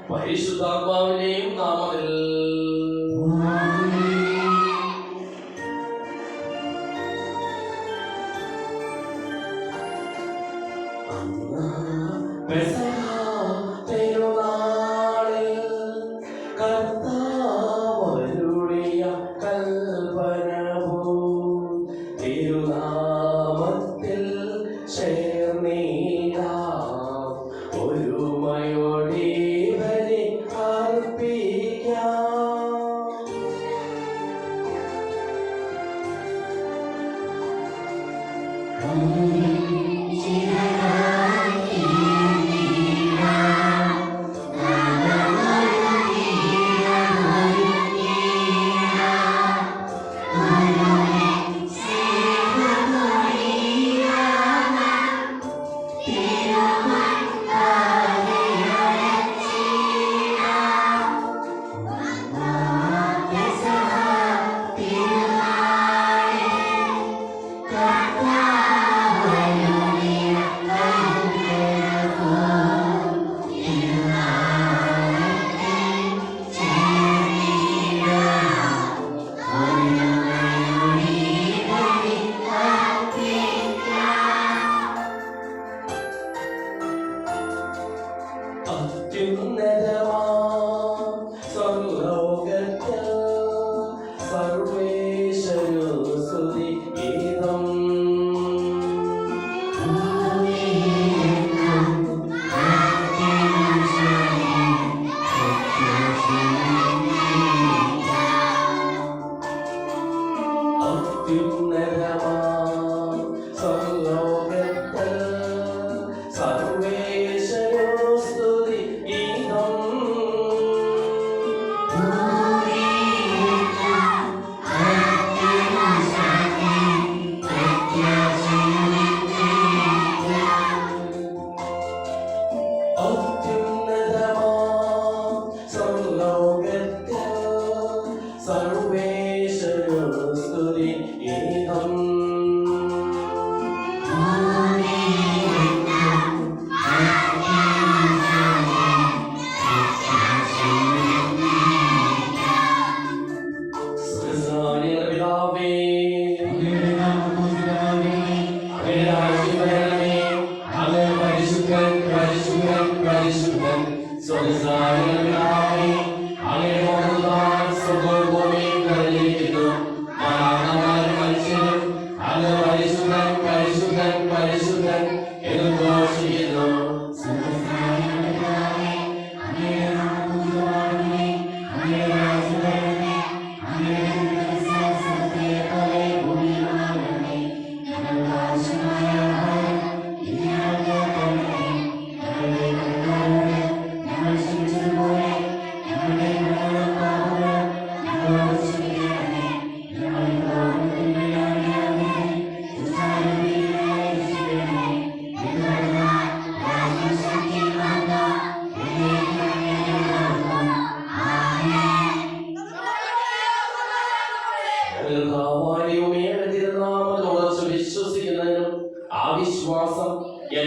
പരിശുദ്ധാത്മാവിന്റെയും നാമത്തിൽ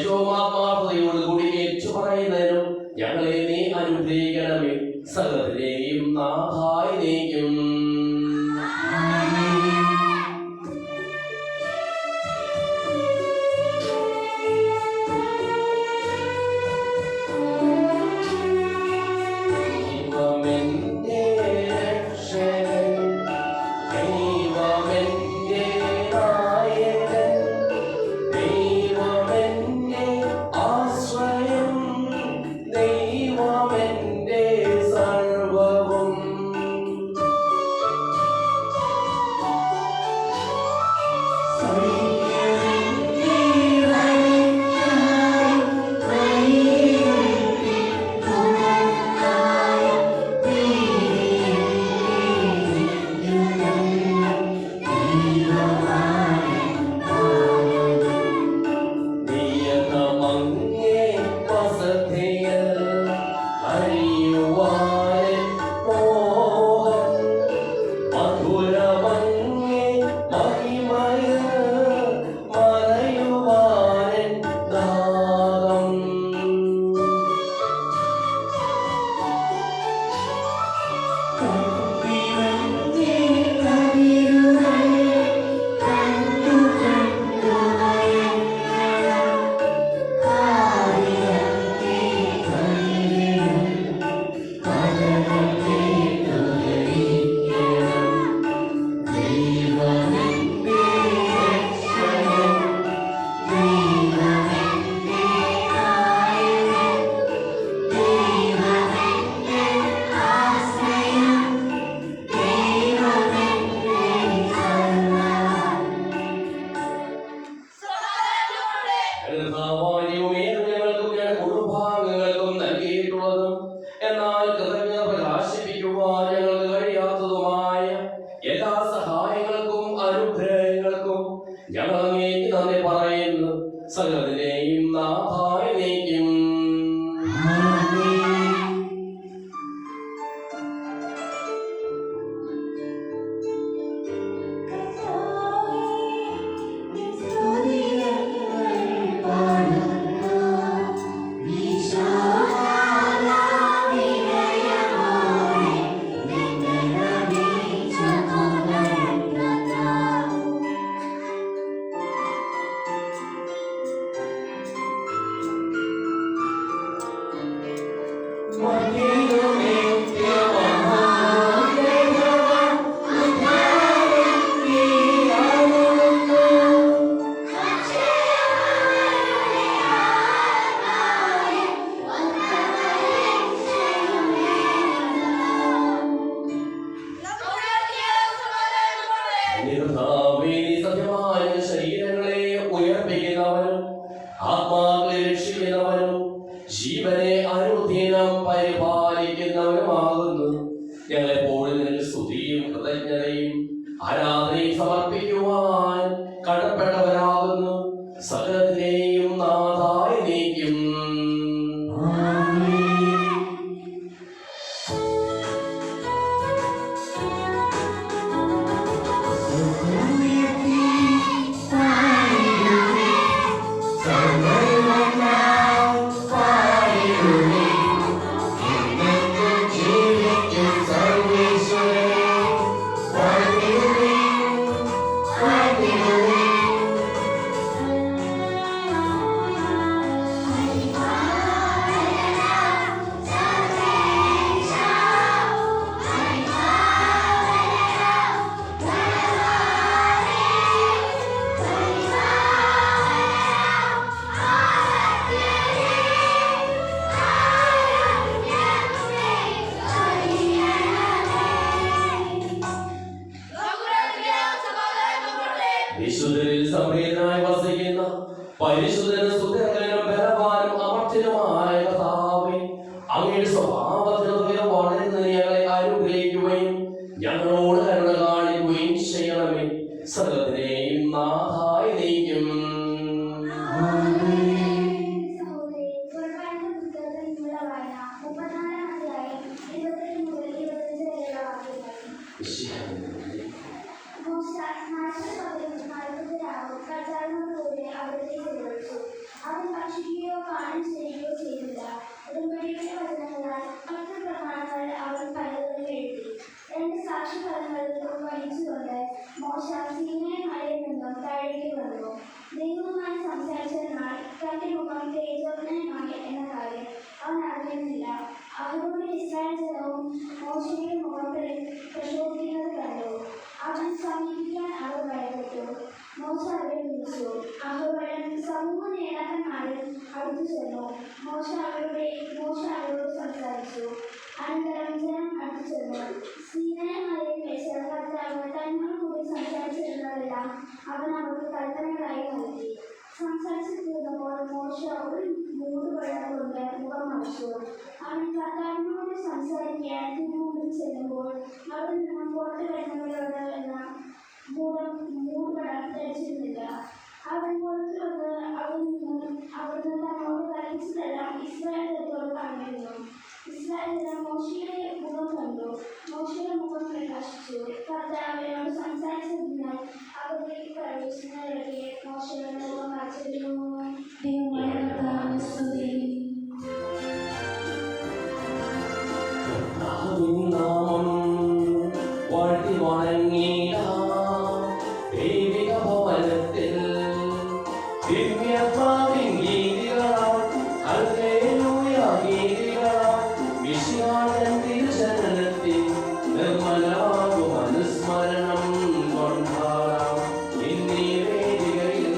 യോമാത്മാർത്ഥതയോടുകൂടി ഏറ്റുപറയുന്നതിനും ഞങ്ങളെ നീ അനുഗ്രഹിക്കണമേ. സകലരെയും നാഥായി നീക്കും. ഞങ്ങൾ അങ്ങേക്ക് നന്ദി പറയുന്നു. സകലതിനെയും നാഥായി നീക്കും. ശരീരങ്ങളെ ഉയർപ്പിക്കുന്നവനും ആത്മാക്കളെ രക്ഷിക്കുന്നവനും ജീവനെ അനുദിനം പരിപാലിക്കുന്നവനുമാകുന്നു. ഞങ്ങളെപ്പോഴും നിനക്ക് സ്തുതിയും കൃതജ്ഞതയും ആരാധനയും സമർപ്പിക്കുവാൻ കടപ്പെട്ടവരാകുന്നു. സകലത്തിനെയും നാഥായി നീക്കും. വിശുദ്ധരിൽ സംപ്രീതനായി വസിക്കുന്ന പരിശുദ്ധനും സുന്ദരനും ബലവാനും അമർത്യനുമായ കർത്താവേ, അങ്ങയുടെ സ്വഭാവത്തിന് വളരുന്ന ഞങ്ങളെ അനുഗ്രഹിക്കുകയും ഞങ്ങളോട് കരുണ കാണിക്കുകയും ചെയ്യണമേ. സകലത്തിനെയും നാഥായി നീക്കും. അവൻ ഭക്ഷിക്കുകയോ പാനം ചെയ്യുകയോ ചെയ്തില്ല. ഉടമ്പടിയുടെ വചനങ്ങളാൽ പ്രമാണങ്ങൾ അവൻ കൈകളിൽ എഴുതി. രണ്ട് സാക്ഷ്യഫലങ്ങളിൽ വഹിച്ചുകൊണ്ട് മോശ സീനായി മലയിൽ നിന്നും താഴേക്ക് വന്നു. ദൈവവുമായി സംസാരിച്ചതിനാൽ തന്റെ മുഖം തേജോജ്ഞമായി എന്ന കാര്യം അവൻ അറിയുന്നില്ല. അവരോട് ഇസ്രായേൽ ജനവും മോശയുടെ മുഖം പ്രശോഭിക്കുന്നത് കണ്ടു. അവൻ സമീപിക്കാൻ അവർ ഭയപ്പെട്ടു. മോശ അവരെ വിളിച്ചു. അഹരോൻ സമൂഹ നേതാക്കന്മാരിൽ അടുത്തു ചെന്നു. മോശ അവരോട് സംസാരിച്ചു. അനന്തരം ജനം അടുത്തു ചെന്നു. സീനായി മലയിൽ വെച്ച് കർത്താവ് തന്നോട് കൂടി സംസാരിച്ചിരുന്നതെല്ലാം അവൻ അവർക്ക് കൽപ്പനകളായി നൽകി. സംസാരിച്ചു തീർന്നപ്പോൾ മോശ ഒരു മൂടുപടം കൊണ്ട് മുഖം മറച്ചു. അവൻ കർത്താവിനോട് സംസാരിക്കാൻ മുമ്പിൽ ചെല്ലുമ്പോൾ അവിടെ നിന്നും പുറത്തു വരുന്നവരോട് എന്ന മൂടുപടം ധരിച്ചിരുന്നില്ല. അവൻ പുറത്തു വന്ന് അവിടുന്ന് തന്നോട് കൽപ്പിച്ചതെല്ലാം ഇസ്രായേൽ ജനത്തോട് പറഞ്ഞിരുന്നു. ഇസ്രായേൽ ജനം മോശയുടെ മുഖം കണ്ടു. മോശയുടെ മുഖം പ്രകാശിച്ചു. കർത്താവിനോട് സംസാരിച്ചതിനാൽ അവരിലേക്ക് പ്രവേശിക്കുന്നവരൊക്കെ മോശയുടെ മുഖം മറച്ചിരുന്നു. അനുസ്മരണം കൊണ്ടാടാം ഇന്നീ വേദികയിൽ.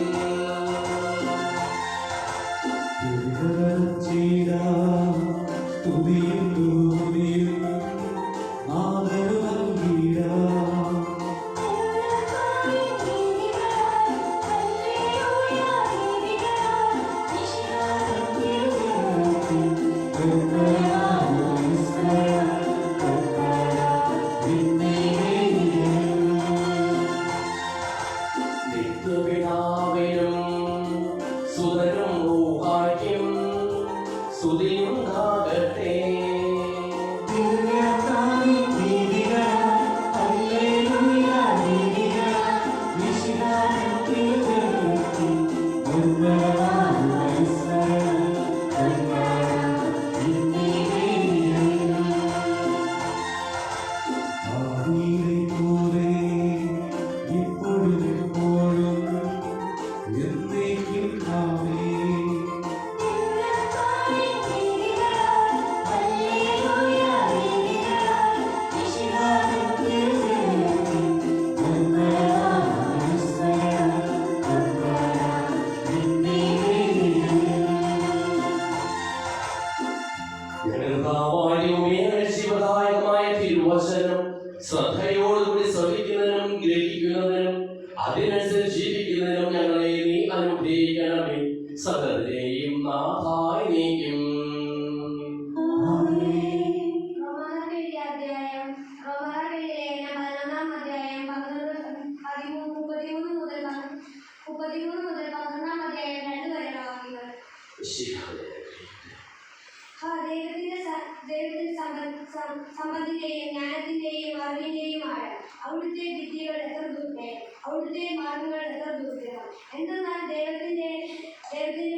നിത്യപിതാവിനും സുതനും റൂഹായ്ക്കും സ്തുതിയുണ്ടാകട്ടെ. ശിവദായകമായ തിരുവചനം ശ്രദ്ധയോടുകൂടി ശ്രവിക്കുന്നതിനും ഗ്രഹിക്കുന്നതിനും അതിനനുസരിച്ച് ജീവിക്കുന്നതിനും ഞങ്ങളെ നീ അനുഗ്രഹിക്കണമേ. സകലരെയും നാഥായി നീക്കും. സമ്പത്തിന്റെയും ജ്ഞാനത്തിന്റെയും അറിവിന്റെയും ആഴം, അവിടുത്തെ വിദ്യകൾ എത്ര ദൂരം, അവിടുത്തെ മാർഗങ്ങൾ എത്ര ദൂരം. എന്തെന്നാൽ ദൈവത്തിന്റെ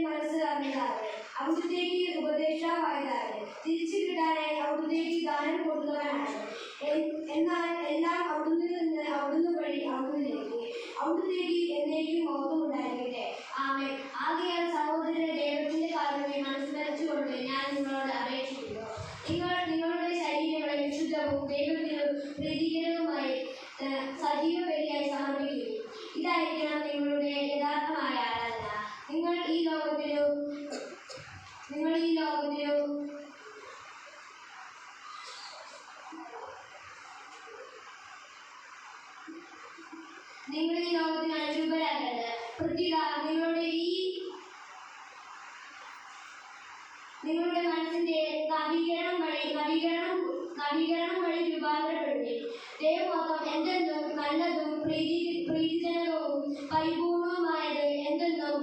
മനസ്സ് അറിഞ്ഞതാണ്, അവിടുത്തേക്ക് ഉപദേഷ്ടാവായതാണ്, തിരിച്ചു കിട്ടാനായി അവിടുത്തേക്ക് ദാനം കൊടുത്തവനാണ്. എന്നാൽ എല്ലാം അവിടുന്ന് നിന്ന്, അവിടുന്ന് വഴി അവിടുന്നിലേക്ക്, അവിടുത്തേക്ക് എന്നേക്കും മഹത്വം ഉണ്ടായിരിക്കട്ടെ. ആമേൻ. ആകയാൽ സഹോദരനെ ദൈവത്തിന്റെ കാരുണ്യം മനസ്സിലാച്ചുകൊണ്ട് ഞാൻ നിങ്ങളോട് അപേക്ഷിക്കുന്നു, നിങ്ങളുടെ ശരീരങ്ങളെ വിശുദ്ധവും ദൈവത്തിന് പ്രീതികരവുമായി സജീവ ബലിയായി സമർപ്പിക്കുന്നു. ഇതായിരിക്കണം നിങ്ങളുടെ യഥാർത്ഥമായ ആരാധന. നിങ്ങൾ ഈ ലോകത്തിലും അനുരൂപരാകരുത്. പൃഥ്വിക നിങ്ങളുടെ മനസ്സിന്റെ നവീകരണം വഴി രൂപാന്തരപ്പെടുത്തി ദൈവമൊത്തം എന്തെന്നും നല്ലതും പ്രീതിജനകവും പരിപൂർണവുമായത് എന്തെന്നും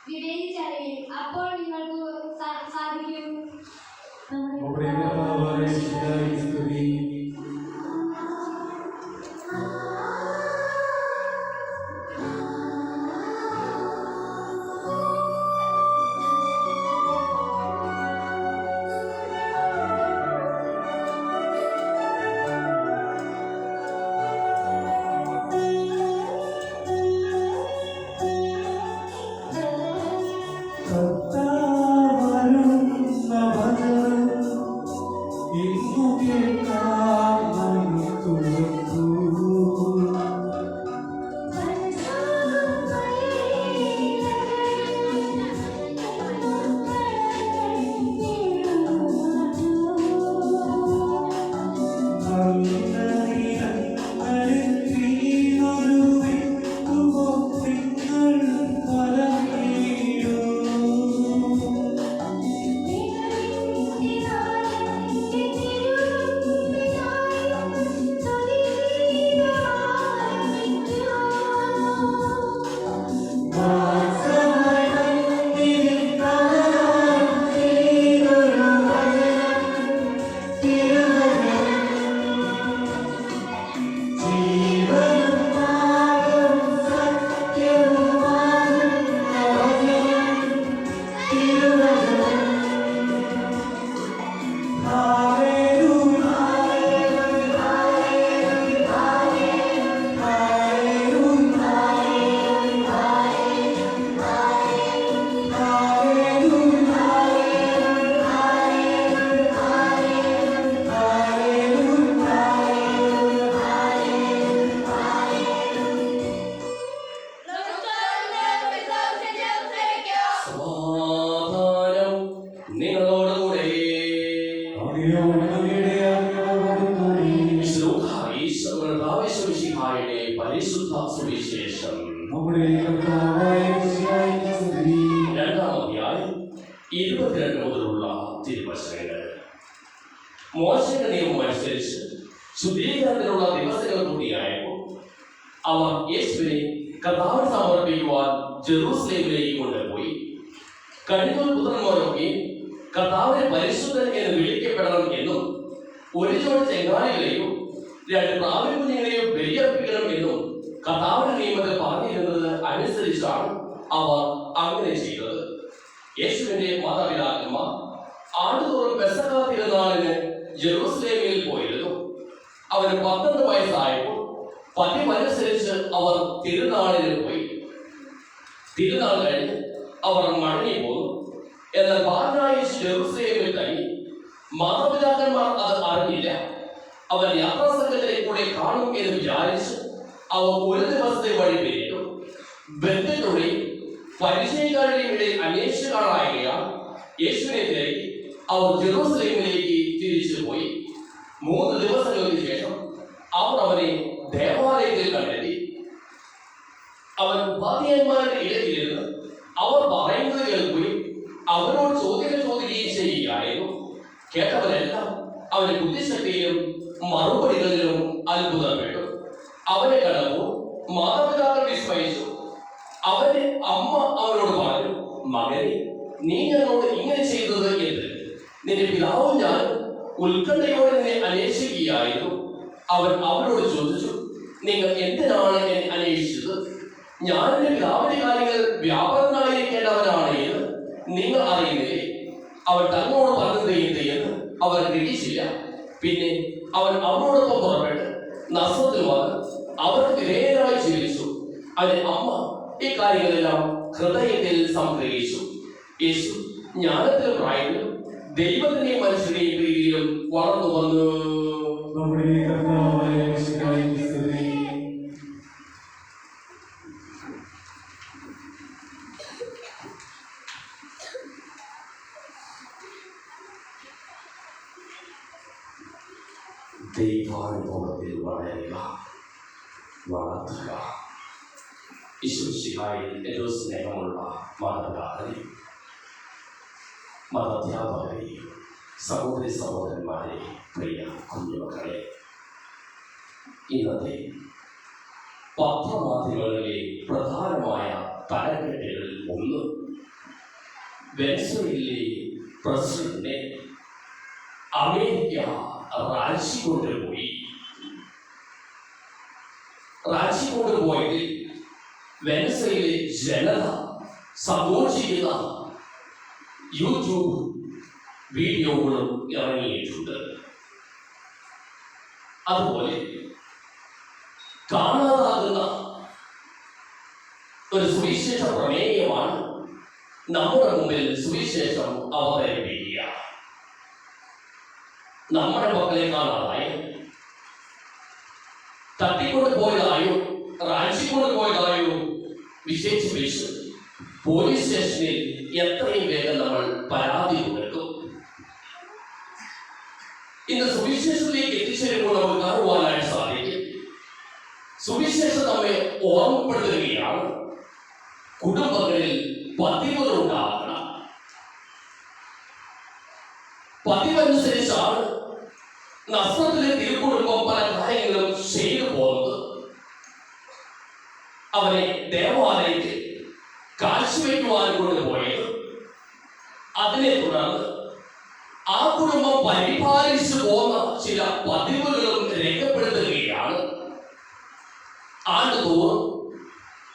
വിവേചിച്ചറിയും. അപ്പോൾ നിങ്ങൾക്ക് സാധിക്കും. മോശയുടെ നിയമം അനുസരിച്ച് ശുദ്ധീകരണത്തിനുള്ള ദിവസങ്ങൾ കൂടിയായപ്പോൾ അവർ യേശുവിനെ കർത്താവിന് സമർപ്പിക്കുവാൻ ജെറൂസലേമിലേക്ക് കൊണ്ടുപോയി. കഴിഞ്ഞ പുത്രന്മാരൊക്കെ കർത്താവിനെ പരിശുദ്ധൻ എന്ന് വിളിക്കപ്പെടണം എന്നും ഒരു ജോഡി ചെങ്കാലികളെയും 2 പ്രാവിൻകുഞ്ഞുങ്ങളെയും ബലിയർപ്പിക്കണം എന്നും കർത്താവിന്റെ നിയമത്തിൽ പറഞ്ഞിരുന്നത് അനുസരിച്ചാണ് അവർ അങ്ങനെ ചെയ്തത്. യേശുവിന്റെ മാതാപിതാക്കന്മാർ ആണ്ടുതോറും പെസഹ തിരുനാളിന് ജെറൂസലേമിൽ പോയിരുന്നു. അവന് 12 വയസ്സായപ്പോൾ പതിവനുസരിച്ച് അവർ തിരുനാളിന് പോയി. തിരുനാൾ കഴിഞ്ഞ് അവർ മടങ്ങി പോന്നു. എന്നാൽ ബാലനായേശു ജെറൂസലേമിൽ കഴിഞ്ഞു. മാതാപിതാക്കന്മാർ അത് അറിഞ്ഞില്ല. അവർ യാത്രാസംഘത്തിലെ കൂടെ കാണും എന്ന് വിചാരിച്ച് അവർ ഒരു ദിവസത്തെ വഴി പിരിഞ്ഞു. ബന്ധുക്കളുടെയും പരിചയക്കാരുടെയും ഇടയിൽ അന്വേഷിച്ചു കാണായികയാൽ യേശുവിനെ തിരക്കി അവർ ജെറൂസലേമിലേക്ക് തിരിച്ചു പോയി. 3 ദിവസങ്ങൾക്ക് ശേഷം അവർ അവനെ ദേവാലയത്തിൽ കണ്ടെത്തി. അവൻ ഉപാധ്യായന്മാരുടെ ഇടയിലിരുന്ന് അവർ പറയുന്നത് കേൾക്കുകയും അവരോട് ചോദ്യങ്ങൾ ചോദിക്കുകയും ചെയ്യുകയായിരുന്നു. കേട്ടവരെല്ലാം അവന്റെ ബുദ്ധിശക്തിയിലും മറുപടികളിലും അത്ഭുതപ്പെട്ടു. അവനെ കണ്ടപ്പോൾ മാതാപിതാക്കൾ വിസ്മയിച്ചു. അവന്റെ അമ്മ അവനോട് പറഞ്ഞു, മകനെ, നീ ഞങ്ങളോട് ഇങ്ങനെ ചെയ്തത് എന്ത്? നിന്റെ പിതാവും ഞാൻ ഉത്കണ്ഠയോടെ നിന്നെ അന്വേഷിക്കുകയായിരുന്നു. അവൻ അവരോട് ചോദിച്ചു, നിങ്ങൾ എന്തിനാണ് എന്നെ അന്വേഷിച്ചത്? ഞാൻ എന്റെ പിതാവിന്റെ കാര്യങ്ങൾ വ്യാപകനായിരിക്കേണ്ടവനാണ് എന്ന് നിങ്ങൾ അറിയുന്നില്ലേ? അവൻ തന്നോട് പറഞ്ഞത് എന്ത് എന്ന് അവർ ഗ്രഹിച്ചില്ല. പിന്നെ അവൻ അവരോടൊപ്പം പുറപ്പെട്ട് നസ്രത്തിൽ വന്ന് അവർക്ക് വിധേയനായി ജീവിച്ചു. അവന്റെ അമ്മ ഈ കാര്യങ്ങളെല്ലാം ഹൃദയത്തിൽ സംഗ്രഹിച്ചു. യേശു ജ്ഞാനത്തിലും പ്രായത്തിലും ദൈവത്തിന്റെയും മനുഷ്യരുടെയും പ്രീതിയിലും വളർന്നു വന്നു. ദൈവാനുഭവത്തിൽ വളരുക, വളർത്തുക. ഈശോമിശിഹായിൽ ഏറ്റവും സ്നേഹമുള്ള മാതാപിതാക്കളെ, മതാധ്യാപകരെ, സഹോദരി സഹോദരന്മാരെ, പ്രിയ കുഞ്ഞുമക്കളെ, ഇന്നത്തെ പത്രമാധ്യമങ്ങളിലെ പ്രധാനമായ തലക്കെട്ടുകളിൽ ഒന്ന് വെനസ്വേലയിലെ പ്രസിഡന്റിനെ അമേരിക്ക റാഞ്ചി കൊണ്ടുപോയി. റാഞ്ചി കൊണ്ടുപോയതിൽ വെനസ്വേലയിലെ ജനത സന്തോഷിക്കുന്ന യൂട്യൂബ് വീഡിയോകളും ഇറങ്ങിയിട്ടുണ്ട്. അതുപോലെ കാണാതാകുന്ന ഒരു സുവിശേഷ പ്രമേയമാണ് നമ്മുടെ മുമ്പിൽ സുവിശേഷം അവതരിപ്പിക്കുക. നമ്മുടെ മക്കളെ കാണാതായി തട്ടിക്കൊണ്ട് പോയതായോ റാഞ്ചിക്കൊണ്ട് പോയതായോ വിശേഷിപ്പിച്ച് പോലീസ് സ്റ്റേഷനിൽ എത്രയും വേഗം നമ്മൾ പരാതി കൊടുക്കും. ഇന്ന് സുവിശേഷത്തിലേക്ക് എത്തിച്ചേരുമ്പോൾ നമുക്ക് കാണുവാനായിട്ട് സാധിക്കും. സുവിശേഷം നമ്മെ ഓർമ്മപ്പെടുത്തുകയാണ് കുടുംബങ്ങളിൽ പതിവുകൾ ഉണ്ടാകണം. പതിവനുസരിച്ചാണ് നസ്രത്തിലെ തിരുക്കുടുംബം പല കാര്യങ്ങളും ചെയ്തു പോകുന്നത്. അവനെ ദേവാലയത്തിൽ കാഴ്ചവെക്കുവാൻ കൊണ്ടുപോയത്. അതിനെ തുടർന്ന് ആ കുടുംബം പരിപാലിച്ചു പോന്ന ചില പതിവുകളും രേഖപ്പെടുത്തുകയാണ്. ആണ്ടുതോറും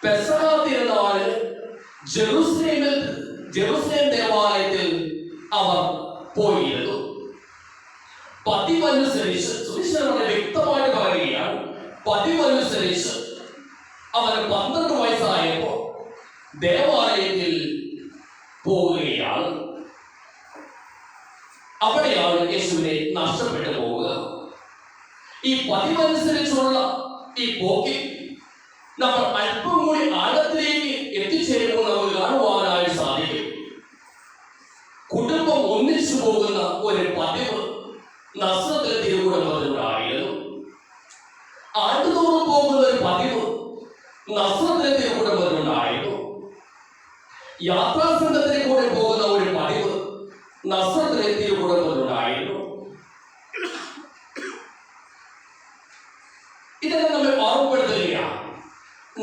പെസഹ തിരുനാളിന് ജെറൂസലേം ദേവാലയത്തിൽ അവർ പോയിരുന്നു. പതിവനുസരിച്ച് സുവിശേഷം വളരെ വ്യക്തമായിട്ട് പറയുകയാണ്. പതിവനുസരിച്ച് അവന് 12 വയസ്സായപ്പോൾ ദേവാലയത്തിൽ പോവുകയാണ്. അവിടെയാണ് യേശുവിനെ നഷ്ടപ്പെട്ടു പോവുക. ഈ പതിവനുസരിച്ചുള്ള ഈ പോക്കിൽ നമ്മൾ അല്പം കൂടി ആഴത്തിലേക്ക് എത്തിച്ചേരുമ്പോൾ നമുക്ക് കാണുവാനായി സാധിക്കും. കുടുംബം ഒന്നിച്ചു പോകുന്ന ഒരു പതിവ് നസ്രത്തിലെ തിരുക്കുടുംബത്തിലുണ്ടായിരുന്നു. ആണ്ടുതോറും പോകുന്ന ഒരു പതിവ് നസ്രത്തിലെ തിരുക്കുടുംബത്തിലുണ്ടായിരുന്നു. യാത്രാസംഘത്തിലെ കൂടെ പോകുന്ന ഒരു പതിവ് നസ്രത്തിലെ തിരുക്കുടുംബത്തിലുണ്ടായിരുന്നു.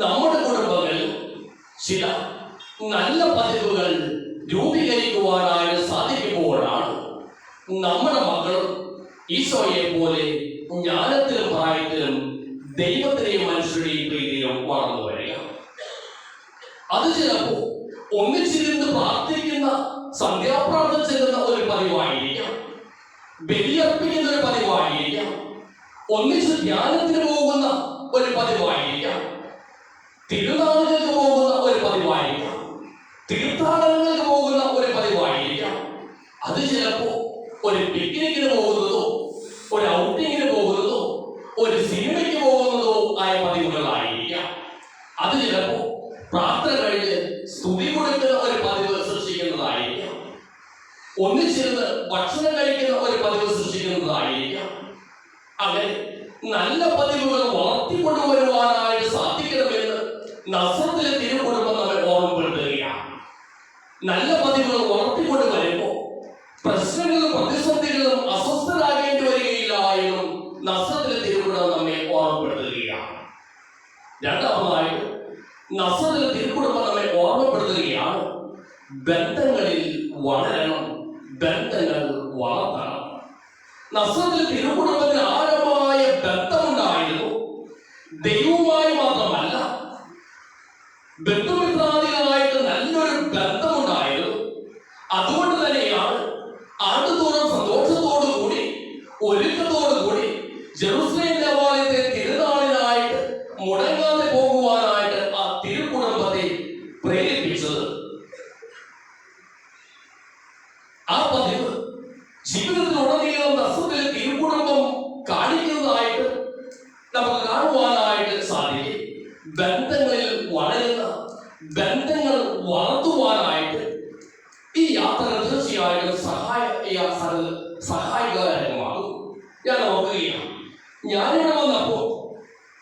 നമ്മുടെ കുടുംബങ്ങളിൽ ചില നല്ല പതിവുകൾ രൂപീകരിക്കുവാനായിട്ട് സാധിക്കുമ്പോഴാണ് നമ്മുടെ മക്കളും ഈശോയെ പോലെ ജ്ഞാനത്തിലും പ്രായത്തിലും ദൈവത്തിനെയും മനുഷ്യരുടെയും പ്രീതിയിലും വളർന്നു വരിക. അത് ചിലപ്പോ ഒന്നിച്ചിരുന്ന് പ്രാർത്ഥിക്കുന്ന സന്ധ്യാപ്രാർത്ഥന ചെയ്യുന്ന ഒരു പതിവായിരിക്കാം, ബലിയർപ്പിക്കുന്ന ഒരു പതിവായിരിക്കാം, ഒന്നിച്ച് ധ്യാനത്തിന് പോകുന്ന ഒരു പതിവായിരിക്കാം, തിരുനാളുകൾക്ക് പോകുന്ന ഒരു പതിവായിരിക്കാം, തീർത്ഥാടനങ്ങൾക്ക് പോകുന്ന ഒരു പതിവായിരിക്കാം. അത് ചിലപ്പോ ഒരു പിക്നിക്കിന് പോകുന്നതോ ഒരു ഔട്ടിങ്ങിന് പോകുന്നതോ ഒരു സിനിമയ്ക്ക് പോകുന്നതോ ആയ പതിവുകളായിരിക്കാം. അത് ചിലപ്പോ പ്രാർത്ഥന കഴിഞ്ഞ് സ്തുതി കൊടുക്കുന്ന ഒരു പതിവ് സൃഷ്ടിക്കുന്നതായിരിക്കാം, ഒന്നിച്ചിരുന്ന് ഭക്ഷണം കഴിക്കുന്ന ഒരു പതിവ് സൃഷ്ടിക്കുന്നതായിരിക്കാം. അങ്ങനെ നല്ല പതിവുകൾ വളർത്തിക്കൊണ്ടുവരുവാനായിട്ട് സാധിക്കണമെന്ന് നസ്രത്തിലെ തിരുക്കുടുംബം നമ്മെ ഓർമ്മപ്പെടുത്തുകയാണ്. നല്ല പതിവുകൾ വളർത്തിക്കൊണ്ട് വരുമ്പോൾ പ്രശ്നങ്ങളും പ്രതിസന്ധികളും അസ്വസ്ഥരാകേണ്ടി വരികയില്ല എന്നും നസ്രത്തിലെ തിരുക്കുടുംബം നമ്മെ ഓർമ്മപ്പെടുത്തുകയാണ്. രണ്ടാമതായിട്ട് നസ്രത്തിലെ തിരുക്കുടുംബം നമ്മെ ഓർമ്മപ്പെടുത്തുകയാണ്, ബന്ധങ്ങളിൽ വളരണം, ബന്ധങ്ങൾ വളർത്തണം. നസ്രത്തിലെ തിരുക്കുടുംബത്തിന് ആഴമായ ബന്ധമുണ്ടായിരുന്നു. ദൈവവുമായി മാത്രമല്ല, ബന്ധുമിത്രാദികളായിട്ട് നല്ലൊരു ബന്ധമുണ്ടായിരുന്നു. അതുകൊണ്ട് തന്നെയാണ് ആണ്ടുതോറും സന്തോഷത്തോടു കൂടി ഒരുക്കത്തോടു കൂടി ജെറുസലേം ദേവാലയത്തെ തിരുനാളിനായിട്ട് മുടങ്ങാതെ പോകുവാനായിട്ട് ആ തിരുക്കുടുംബത്തെ പ്രേരിപ്പിച്ചത്. ആ പതിവ് ജീവിതത്തിലുടനീളം നസ്രത്തിലെ തിരുക്കുടുംബം കാണിക്കുന്നതായിട്ട് നമുക്ക് കാണുവാനായിട്ട് സാധിക്കും. ബന്ധങ്ങളിൽ വളരുന്ന, ബന്ധങ്ങൾ വളർത്തുവാനായിട്ട് ഈ യാത്ര തീർച്ചയായിട്ടും സഹായകരമാകും. ഞാൻ ഓർക്കുകയാണ്, ഞാനിവിടെ വന്നപ്പോൾ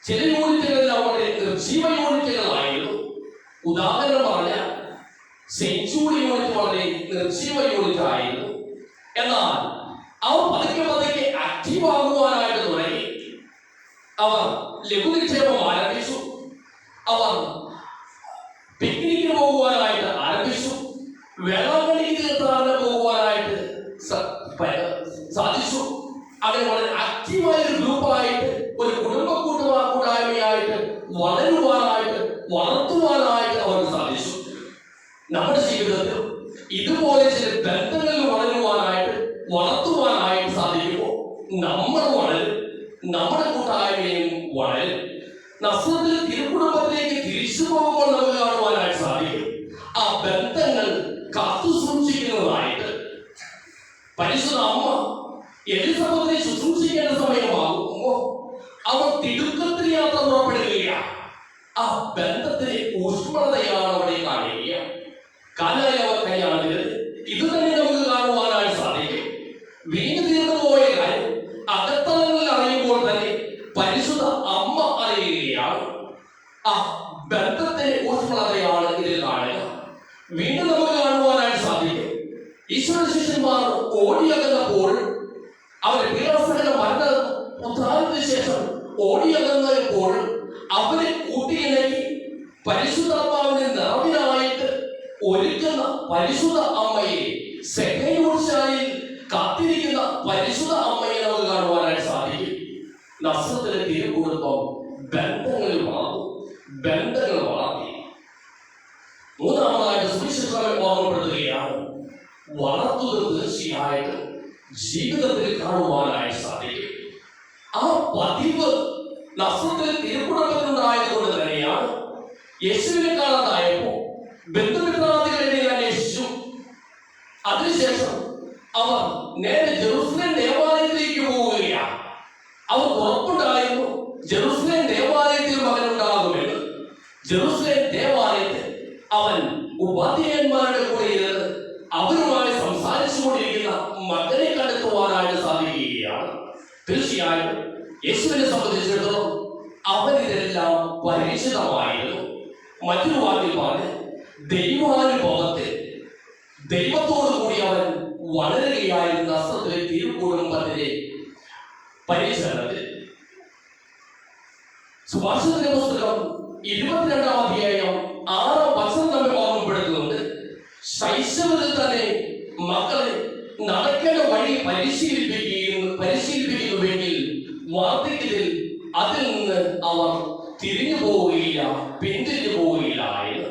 ചില യൂണിറ്റുകളിൽ അവിടെ നിർജീവ യൂണിറ്റുകളായിരുന്നു. ഉദാഹരണം പറഞ്ഞാൽ സെന്റ് ജൂഡ് യൂണിറ്റ് വളരെ നിർജീവ യൂണിറ്റ് ആയിരുന്നു. എന്നാൽ അവർ പതുക്കെ പതുക്കെ ആക്റ്റീവ് ആകുവാനായിട്ട് തുടങ്ങി. അവർ ലഘുനിക്ഷേപം ആരംഭിച്ചു, അവർ പിക്നിക്കിന് പോകുവാനായിട്ട് ആരംഭിച്ചു, വേളാങ്കണ്ണി തീർത്ഥാടനം പോകുവാനായിട്ട് സാധിച്ചു. അങ്ങനെ വളരെ ആക്റ്റീവായ ഒരു ഗ്രൂപ്പായിട്ട്, ഒരു കുടുംബ കൂട്ടായ്മയായിട്ട് വളരുവാനായിട്ട്, വളർത്തുവാനായിട്ട് അവർക്ക് സാധിച്ചു. നമ്മുടെ ജീവിതത്തിൽ ഇതുപോലെ ചില ബന്ധങ്ങളിൽ വളരുവാനായിട്ട്, വളർത്തുവാനായിട്ട് സാധിക്കുമ്പോൾ നമ്മൾ വളരും, നമ്മുടെ കൂട്ടായ്മയും വളരും. നസ്രത്തിലെ തിരുക്കുടുംബത്തിലേക്ക് തിരിച്ചു പോകുമ്പോൾ നമുക്ക് കാണുവാനായിട്ട് സാധിക്കും, ആ ബന്ധങ്ങൾ കാത്തു സൂക്ഷിക്കുന്നതായിട്ട്. പരിശുദ്ധ അമ്മ എലിസബത്തിനെ ശുശ്രൂഷിക്കേണ്ട സമയമാകുമ്പോൾ അവർ തിടുക്കത്തിൽ യാത്ര പുറപ്പെടുകയാണ്. ആ ബന്ധത്തിലെ ഊഷ്മളതയാണ് അവിടെ കാണുക. കാനായ അവർ കല്യാണത്തിന് ഇത് തന്നെ നമുക്ക് കാണുവാനായിട്ട് സാധിക്കും. വീണ്ടും തീർന്നു പോയ കാര്യം അകത്തളങ്ങളിൽ അറിയുമ്പോൾ തന്നെ പരിശുദ്ധ അമ്മ അറിയുകയാണ്. ആ ബന്ധത്തിന്റെ ഊഷ്മളതയാണ് ഇതിൽ കാണുക. വീണ്ടും നമുക്ക് കാണുവാനായിട്ട് സാധിക്കും, ഈശ്വര ശിഷ്യന്മാർ ഓടിയകന്നപ്പോൾ, അവരെ പീഡാസഹന മരണ ഉദ്ധാരത്തിന് ശേഷം ഓടിയകന്നപ്പോൾ അവരെ കൂട്ടിയിണക്കി പരിശുദ്ധാത്മാവിന്റെ നിറവിനായിട്ട് ഒരുക്കുന്ന പരിശുദ്ധ അമ്മയെ, സെഖയൂർശാലയിൽ കാത്തിരിക്കുന്ന പരിശുദ്ധ അമ്മയെ നമുക്ക് കാണുവാനായിട്ട് സാധിക്കും. നസ്രത്തിലെ തിരുക്കുടുംബം ബന്ധങ്ങളിൽ വളർന്നു, ബന്ധങ്ങൾ വളർത്തി. മൂന്നാമതായിട്ട് സുവിശേഷങ്ങളെ ഓർമ്മപ്പെടുത്തുകയാണ്, വളർത്തുന്നത് തീർച്ചയായിട്ടും ജീവിതത്തിൽ കാണുവാനായിട്ട് സാധിക്കും. ആ പതിവ് നസ്രത്തിലെ തിരുക്കുടുംബത്തിനുണ്ടായതുകൊണ്ട് തന്നെയാണ് യേശുവിനെ കാണാതായപ്പോൾ ബന്ധുമിത്രാദികളെ അന്വേഷിച്ചു. അതിനുശേഷം അവർ നേരെ ജെറുസലേം ദേവാലയത്തിലേക്ക് പോവുകയാണ്. അവർ ഉറപ്പുണ്ടായിരുന്നു ജെറുസലേം ദേവാലയത്തിൽ മകനുണ്ടാകുമെന്ന്. ജെറുസലേം ദേവാലയത്തിൽ അവൻ ഉപാധ്യായന്മാരുടെ കൂടെ ഇരുന്ന് അവരുമായി സംസാരിച്ചുകൊണ്ടിരിക്കുന്ന മകനെ കണ്ടെത്തുവാനായിട്ട് സാധിക്കുകയാണ്. തീർച്ചയായും യേശുവിനെ സംബന്ധിച്ചിടത്തോളം അവനിതെല്ലാം പരിചിതമായിരുന്നു. മറ്റൊരു വാക്കിൽ പറഞ്ഞ് ദൈവാനുഭവത്തിൽ ദൈവത്തോടു കൂടി അവൻ വളരുകയായിരുന്ന നസ്രത്തിലെ തിരുക്കുടുംബത്തിന്റെ പരിചരണത്തിൽ. സുഭാഷിതത്തിന്റെ പുസ്തകം 22-ാം അധ്യായം 6-ാം വചനം നമ്മെ ഓർമ്മപ്പെടുത്തുന്നുണ്ട്. ശൈശവത്തിൽ തന്നെ മക്കളെ നടക്കേണ്ട വഴി പരിശീലിപ്പിക്കുന്നുവെങ്കിൽ വാർദ്ധക്യത്തിൽ അതിൽ നിന്ന് അവർ തിരിഞ്ഞു പോവുകയില്ല, പിന്തിരിഞ്ഞു പോവുകയില്ല എന്ന്.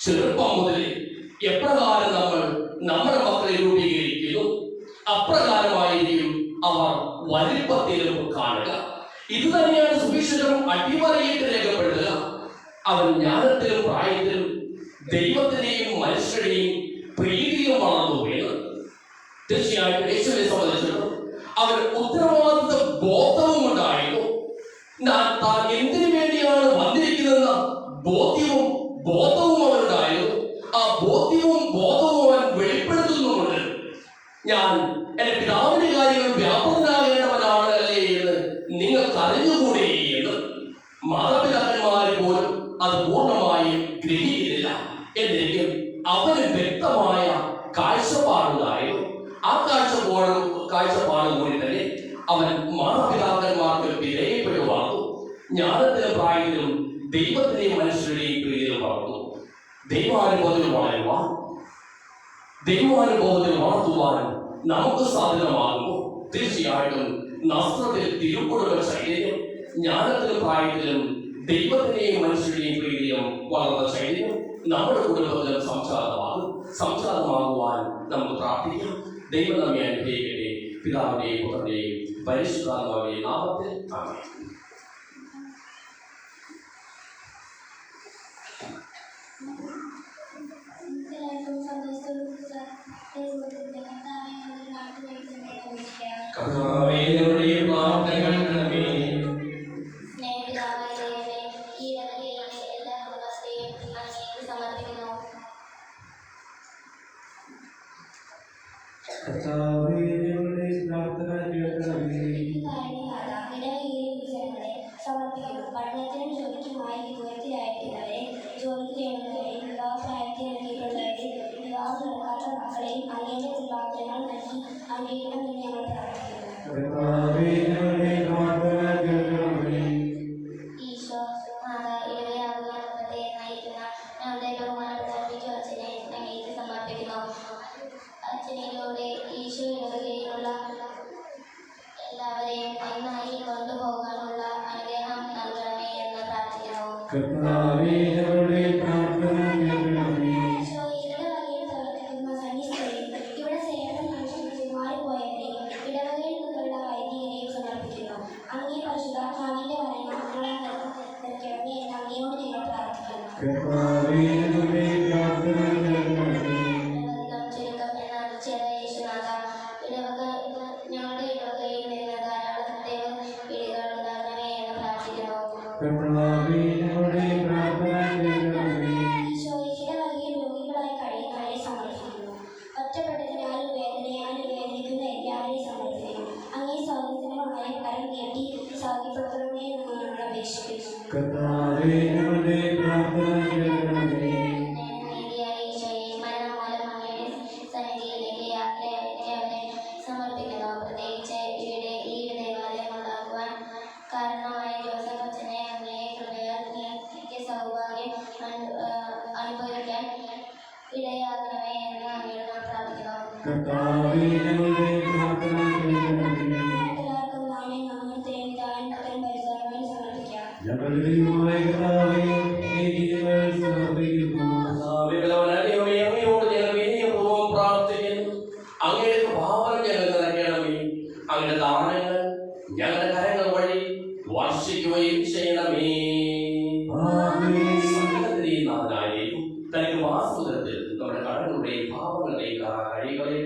ചെറുപ്പം മുതൽ എപ്രകാരം നമ്മൾ നമ്മുടെ മക്കളെ രൂപീകരിക്കുന്നു, അപ്രകാരമായിരിക്കും അവർ വലിപ്പത്തിലും കാണുക. ഇത് തന്നെയാണ് സുവിശേഷം അടിവരയിട്ട് രേഖപ്പെടുത്തുക. അവൻ ജ്ഞാനത്തിലും പ്രായത്തിലും ദൈവത്തിന്റെയും മനുഷ്യരുടെയും പ്രീതിയും വളർന്നു എന്ന്. തീർച്ചയായിട്ടും യേശുവിനെ സംബന്ധിച്ചിടത്തോളം അവൻ ഉത്തരവാദിത്ത ബോധവും ഉണ്ടായിരുന്നു. താൻ എന്തിനു വേണ്ടിയാണ് വന്നിരിക്കുന്നതെന്ന ബോധവും അവനുണ്ടായിരുന്നു. ആ ബോധ്യവും ബോധവും അവൻ വെളിപ്പെടുത്തുന്നുമുണ്ട്. ഞാൻ എന്റെ പിതാവിന്റെ കാര്യങ്ങൾ വ്യാപൃതനാകേണ്ടവനാണ് അല്ലേ എന്ന് നിങ്ങൾക്ക് അറിഞ്ഞുകൂടെ എന്ന്. മാതാപിതാക്കന്മാർ പോലും അത് പൂർണ്ണമായും ഗ്രഹിക്കുന്നില്ല. എന്നിരിക്കും അവന് വ്യക്തമായ കാഴ്ചപ്പാടുണ്ടായിരുന്നു. ആ കാഴ്ചപ്പാട് കൂടി തന്നെ അവൻ മാതാപിതാക്കന്മാർക്ക് വിധേയപ്പെടുവാന്നു. ജ്ഞാനത്തിലും പ്രായത്തിലും ദൈവത്തിന്റെയും മനുഷ്യരുടെയും പ്രീതിയിൽ വളർന്നു. ദൈവാനുഭവത്തിൽ വളർത്തുവാൻ നമുക്ക് സാധ്യതമാകുമ്പോൾ തീർച്ചയായിട്ടും നസ്രത്തിൽ തിരുക്കുടുംബ ചൈതന്യം, ജ്ഞാനത്തിലും പ്രായത്തിലും ദൈവത്തിന്റെയും മനുഷ്യരുടെയും പ്രീതിയും വളർന്ന ചൈതന്യം നമ്മുടെ കുടുംബത്തിലും സംജാതമാകുവാൻ നമുക്ക് പ്രാർത്ഥിക്കാം. ദൈവം നമ്മെ അനുഗ്രഹിക്കട്ടെ. പിതാവിന്റെയും പുത്രന്റെയും പരിശുദ്ധാത്മാവിന്റെയും നാമത്തിൽ ആമേൻ. പഠനത്തിനും ജോലിക്കുമായി ദൂരത്തിലായിട്ടുള്ളവരെ, ജോലി ചെയ്യുന്നവരെ, വിവാഹപ്രായത്തിലെത്തിയിട്ടുള്ളവരെ, വിവാഹം നടക്കാത്ത മക്കളെയും അങ്ങയുടെ കൃപാവരങ്ങൾ നൽകി അനുഗ്രഹിക്കണമെന്ന് ഞങ്ങൾ പ്രാർത്ഥിക്കുന്നു. ഈശോ ഇടവയാകുവാനത്തെ നയിക്കുന്ന ഞങ്ങളുടെ ബഹുമാനപ്പെട്ട അച്ഛനെ അങ്ങേക്ക് സമർപ്പിക്കുന്നു. അച്ഛനിലൂടെ ഈശോ ഇടവകയിലുള്ള എല്ലാവരെയും നന്നായി കൊണ്ടുപോകാനുള്ള അനുഗ്രഹം നൽകണമേ എന്ന് പ്രാർത്ഥിക്കുന്നു. ഇവിടെ സേവനം അനുഷ്ഠിച്ച് മാറിപ്പോയവരെയും ഇടവകയിൽ നിന്നുള്ള വൈദികരെയും സമർപ്പിക്കുന്നു. അങ്ങേ പരിശുദ്ധാത്മാവിന്റെ വരങ്ങൾ നിറയ്ക്കണമേ എന്ന് അങ്ങയോട് ഞങ്ങൾ പ്രാർത്ഥിക്കുന്നു. രോഗികളായി കഴിയുന്നവരെ സമർപ്പിക്കുന്നു. ഒറ്റപ്പെട്ടതിനാലും വേദനിക്കുന്ന എല്ലാവരെയും സമർപ്പിക്കുന്നു. അങ്ങേ സൗഖ്യത്തിനുമായി കരം നീട്ടി സൗഖ്യപ്പെടുത്തണമേ എന്ന് ഞങ്ങൾ അപേക്ഷിക്കുന്നു. സമർപ്പിക്കുന്നു. പ്രത്യേകിച്ച് ഇവിടെ ഈ ദേവാലയം ഉണ്ടാകുവാൻ കാരണമായ ജോസഫ് അച്ഛനെ അങ്ങേ കൃപയാൽ എനിക്ക് സൗഭാഗ്യം അനുഭവിക്കാൻ ഇടയാക്കണമേ എന്ന് അങ്ങയോട് നാം പ്രാർത്ഥിക്കുന്നു. എല്ലാവർക്കും നാമേ നാമത്തെയും പിതാവിനും പുത്രനും പരിശുദ്ധാത്മാവിനും സമർപ്പിക്കാം. അങ്ങയുടെ ഭാവന ഞങ്ങൾ നൽകണമേ. അങ്ങയുടെ ദാനങ്ങൾ ഞങ്ങളുടെ കരങ്ങൾ വഴി വർഷിക്കുകയും ചെയ്യണമേ. നാഥനായേക്കും തനിക്ക് വാസുതരത്തിൽ നമ്മുടെ കടങ്ങളുടെയും പാപങ്ങളുടെയും കഴികളെ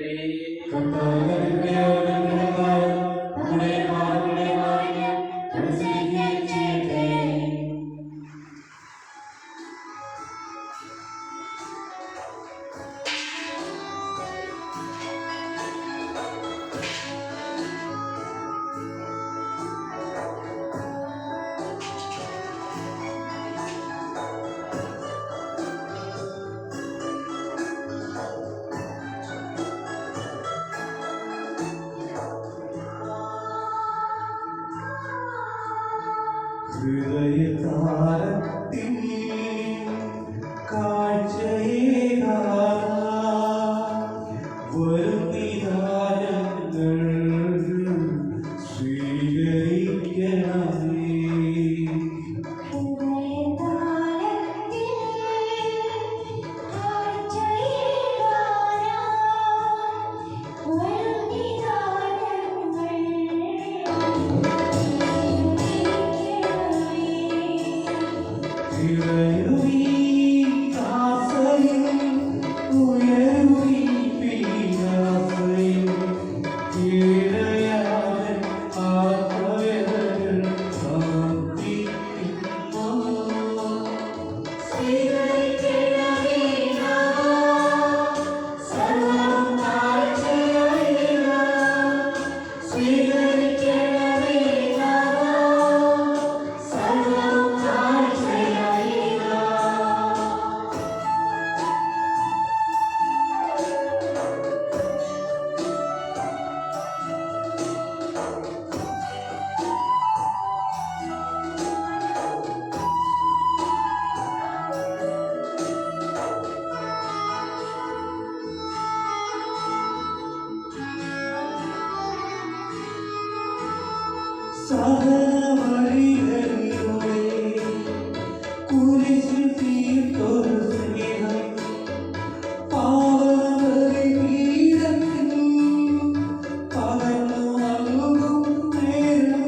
ഹൃദയതാരത്തിൽ കാഴ്ചയേകാൻ വരുന്നിതാരങ്ങൾ സ്വീകരിക്കണമേ. സഹവഴികളിലൂടെ കുരിശിൽ തീർത്തൊരു സ്നേഹം പാവനബലിപീഠത്തിൽ പകർന്നു നൽകും നേരം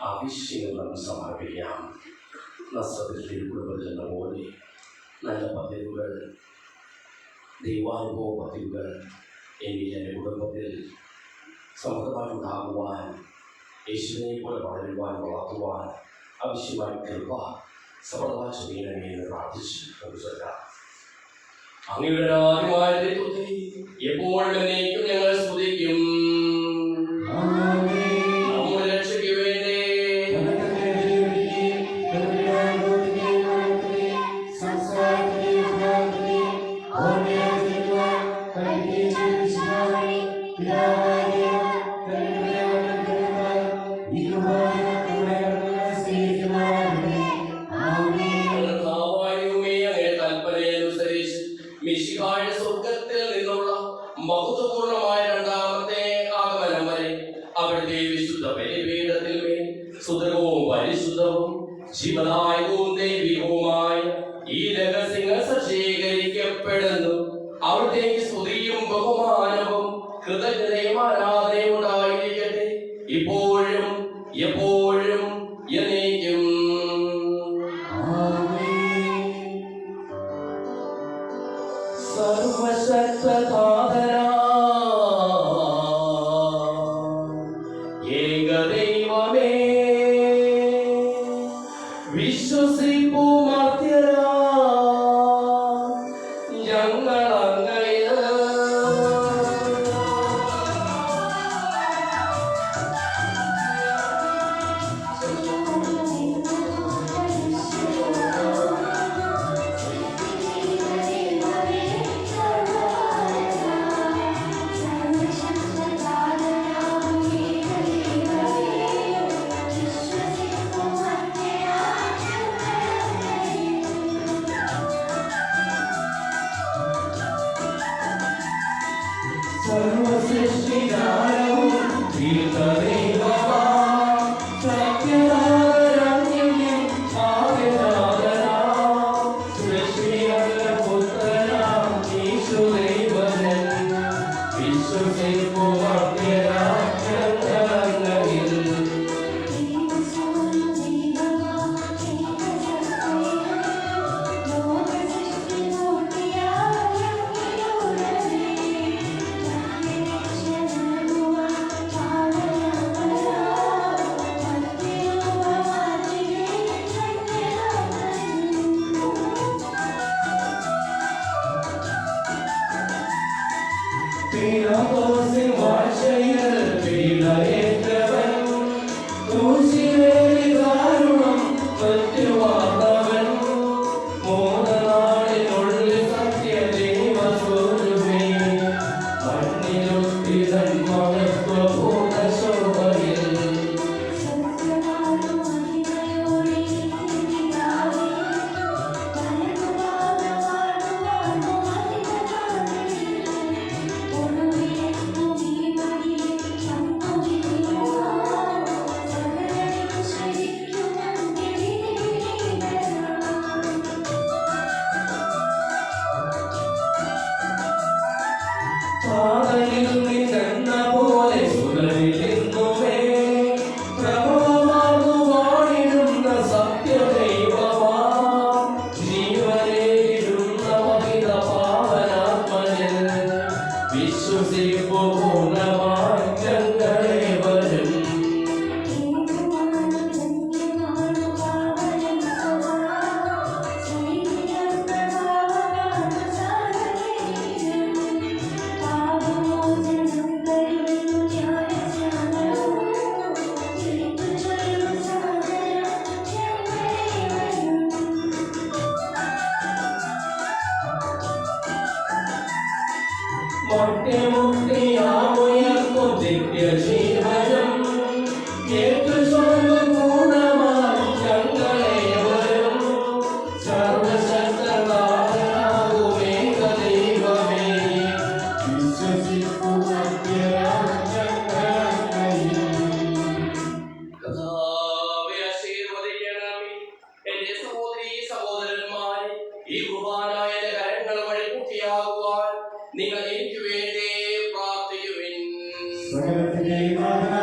ആവശ്യങ്ങളും സമർപ്പിക്കാം. നസ്രത്തിൽ കുടുംബത്തിൻ്റെ പോലെ നല്ല പതിവുകൾ, ദൈവാനുഭവ പതിവുകൾ എന്നിൽ എൻ്റെ കുടുംബത്തിൽ സമൃദ്ധമായിട്ടുണ്ടാകുവാൻ, യേശുവിനെ പോലെ വളരുവാൻ, വളർത്തുവാൻ ആവശ്യമായ കൃപ സമൃദ്ധമായി ചെയ്യണമേ എന്ന് പ്രാർത്ഥിച്ച് കൊടുക്കാം. അങ്ങയുടെ രാജ്യമായ ദൈവത്തെ എപ്പോഴും എന്നേക്കും ഞങ്ങൾ സ്തുതിക്കും. മിശിഹായുടെ സ്വർഗത്തിൽ നിന്നുള്ള മഹത്വപൂർണമായ രണ്ടാമത്തെ അവിടുത്തെ വിശുദ്ധ ബലിപീഠത്തിൽ മേൽ സുതരവും പരിശുദ്ധവും ശിവനായകവും ദൈവികവുമായ ഈ രഹസ്യങ്ങൾ സജ്ജീകരിക്കപ്പെടുന്നു. അവിടത്തേക്ക് സ്തുതിയും ബഹുമാനവും കൃതജ്ഞതയും ആരാധനയും ഉണ്ടായിരിക്കട്ടെ, ഇപ്പോഴും എപ്പോഴും എന്നേക്കും. ഏകദൈവമേ വിശ്വസിപ്പൂ മർത്യരാ ഞങ്ങളങ്ങയിൽ സർവസൃഷ്ടിജാലവും ദൈവമാ സത്യനാരായണൻ ആദിനാഥനാ സൃഷ്ടിയുടെ പുത്രനാം യേശുദേവൻ വിശ്വസിപ്പൂ മർത്യരാ ഞങ്ങളങ്ങയിൽ. പീലാത്തോസിൻ വാഴ്ചയിൽ പീഡയേറ്റവൻ, ക്രൂശിലേറി ദാരുണം മൃത്യുവാർന്നവൻ, മൂന്നാളിനുള്ളിൽ സത്യദൈവസ്വരൂപേ മണ്ണിലുത്തിതൻ മഹത്വഭൂതശോഭയിൽ. പാതയിൽ നിന്നെന്ന പോലെ സുരരിൽ നിന്നുമേ പ്രഭവമാർന്നു വാണിടുന്ന സത്യദൈവമാ ജീവനേകിടുന്ന മഹിത പാവനാത്മനിൽ വിശ്വസിപ്പൂ പൂർണ്ണമായി ഞങ്ങളെ വരും. മർത്യമുക്തിയാമുയർക്കും നിത്യജീവനം ഏറ്റുചൊല്ലും പൂർണ്ണമായി ഞങ്ങളെ വരും. സർവശക്തനാകും ഏകദൈവമേ വിശ്വസിപ്പൂ മർത്യരാ ഞങ്ങളങ്ങയിൽ. കർത്താവേ, ആശീർവദിക്കണമേ. എന്റെ സഹോദരീ സഹോദരന്മാരെ, ഈ കുർബാന എന്റെ കരങ്ങൾ വഴി പൂർത്തിയാകുവാൻ നിങ്ങൾ എനിക്ക് വേണ്ടി പ്രാർത്ഥിക്കുവിൻ. സകലത്തിന്റെയും നാഥനായ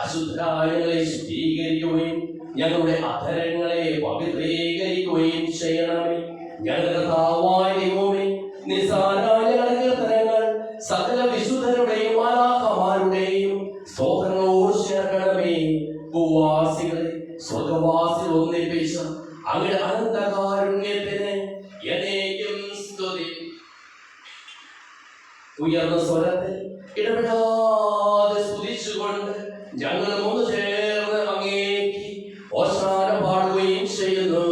അശുദ്ധായങ്ങളെ ശുദ്ധീകരിക്കുകയും ഞങ്ങളുടെ അധരങ്ങളെ പവിത്രീകരിക്കുകയും ചെയ്യണമേ. ഞങ്ങളുടെ കർത്താവായ ദൈവമേ, നിസ്സാരമായ ഞങ്ങളുടെ കീർത്തനങ്ങൾ സകല വിശുദ്ധരുടെയും മാലാഖമാരുടെയും സ്തോത്രങ്ങളോട് ചേർക്കണമേ. ഭൂവാസികളെ സ്വർഗവാസികൾ ഒന്നിപ്പിച്ച അങ്ങയുടെ അനന്തകാരുണ്യത്തിന് എന്നേക്കും സ്തുതി. ഉയർന്ന സ്വരത്തിൽ ഇടപെടാതെ സ്തുതിച്ചുകൊണ്ട് ഞങ്ങൾ ഒന്ന് ചേർന്ന് അങ്ങേക്ക് ഓശാന പാടുകയും ചെയ്യുന്നു.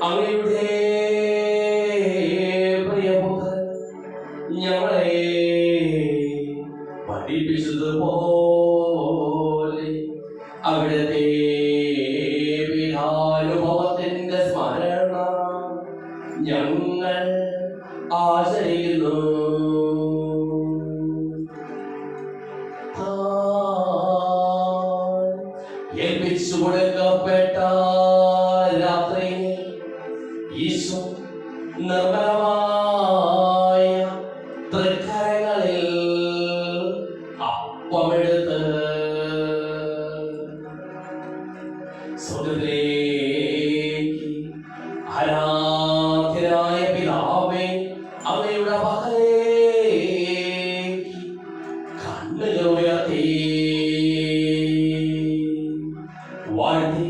അങ്ങയുടെ പ്രിയപുത്രൻ ഞങ്ങളെ പഠിപ്പിച്ചതുപോലെ അവിടുത്തെ പീഠാനുഭവത്തിന്റെ സ്മരണ ഞങ്ങൾ ആചരിക്കുന്നു. ഏൽപ്പിച്ചു കൊടുക്കപ്പെട്ട രാത്രി ഈശോ നിർമ്മലമായ തൃക്കരങ്ങളിൽ അപ്പമെടുത്ത് സ്വർഗ്ഗത്തിലേക്ക് ആരാധ്യനായ പിതാവേ അങ്ങയുടെ പക്കലേക്ക് കണ്ണുകൾ ഉയർത്തി വാഴ്ത്തി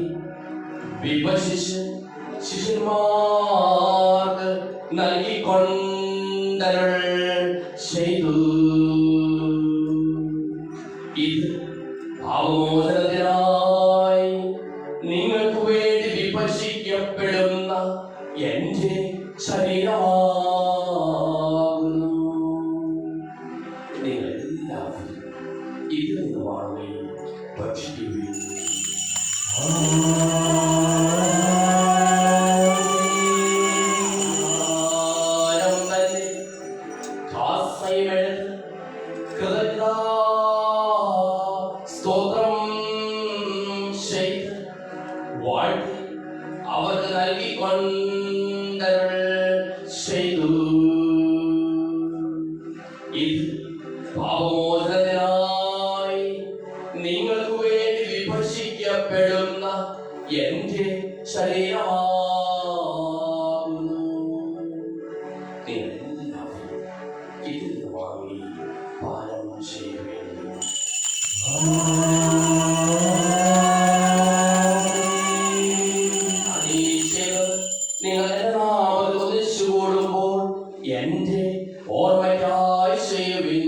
വിഭജിച്ച് മനുഷ്യന്മാർക്ക് നൽകിക്കൊണ്ടരുൾ ചെയ്തു. ഇത് പാപമോചനത്തിനായി നിങ്ങൾക്ക് വേണ്ടി വിഭജിക്കപ്പെടുന്ന എന്റെ ശരീരമാകുന്നു. നിങ്ങൾ എല്ലാവരും ഇതിൽ നിന്ന് വാങ്ങുകയും ഭക്ഷിക്കുകയും സ്തോത്രം ചെയ്ത് വാഴ്ത്തി അവർക്ക് നൽകിക്കൊണ്ടരുൾ ചെയ്തു. ഇത് പാപമോചനത്തിനായി നിങ്ങൾക്ക് വേണ്ടി വിഭജിക്കപ്പെടുന്ന എന്റെ ശരീരമാകുന്നു. നിങ്ങൾ എല്ലാവരും ഇതിൽ നിന്ന് വാങ്ങി പാനം ചെയ്യുകയും നിങ്ങൾ എന്റെ നാമത്തിൽ ഒന്നിച്ചുകൂടുമ്പോൾ എന്റെ ഓർമ്മയ്ക്കായി ചെയ്യുവിൻ.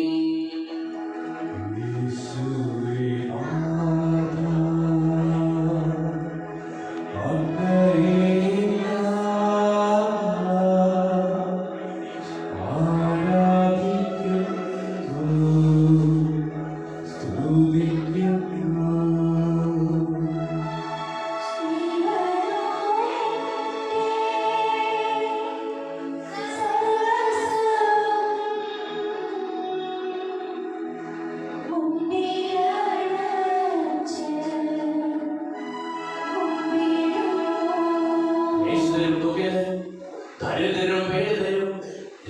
ദരിദ്രരും പീഡിതരും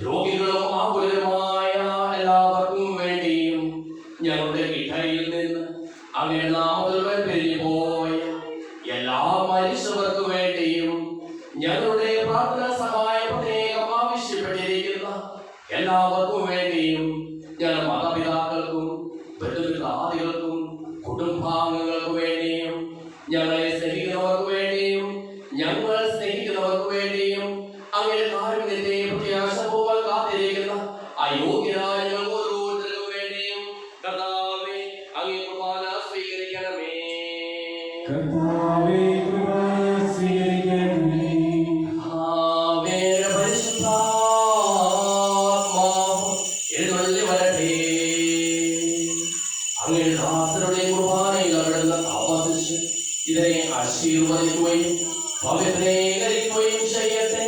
രോഗികളും ആകുലരുമായ എല്ലാവർക്കും വേണ്ടിയും ഞങ്ങളുടെ ഇടയിൽ നിന്ന് അങ്ങനെ നാമത്തിൽ പിരിഞ്ഞു പോയ എല്ലാ മനുഷ്യർക്ക് വേണ്ടിയും ഞങ്ങളുടെ പ്രാർത്ഥന സഹായം പ്രത്യേകം ആവശ്യപ്പെട്ടിരിക്കുന്ന എല്ലാവർക്കും വേണ്ടിയും ഞങ്ങളുടെ മാതാപിതാക്കൾക്കും ബന്ധുമിത്രാദികൾക്കും കുടുംബാംഗങ്ങൾക്ക് വേണ്ടിയും ഞങ്ങളെ സ്നേഹിക്കുന്നവർക്ക് വേണ്ടിയും ഞങ്ങൾ സ്നേഹിക്കുന്നവർക്ക് വേണ്ടിയും അങ്ങനെ കാരുണ്യത്തെ പ്രത്യാശ പോകാൻ കാത്തിരിക്കുന്ന അയോഗ്യരായ ഞങ്ങൾ ഓരോരുത്തർക്കും വേണ്ടിയും കർത്താവേ അങ്ങേ കുർബാന സ്വീകരിക്കണമേ. പരിശുദ്ധാത്മാവ് എഴുന്നള്ളി വരട്ടെ. അങ്ങേ ദാസരുടെ കുർബാനയിൽ അവിടുന്ന് ആവാസിച്ച് ഇതിനെ ആശീർവദിക്കുകയും പവിത്രീകരിക്കുകയും ചെയ്യട്ടെ.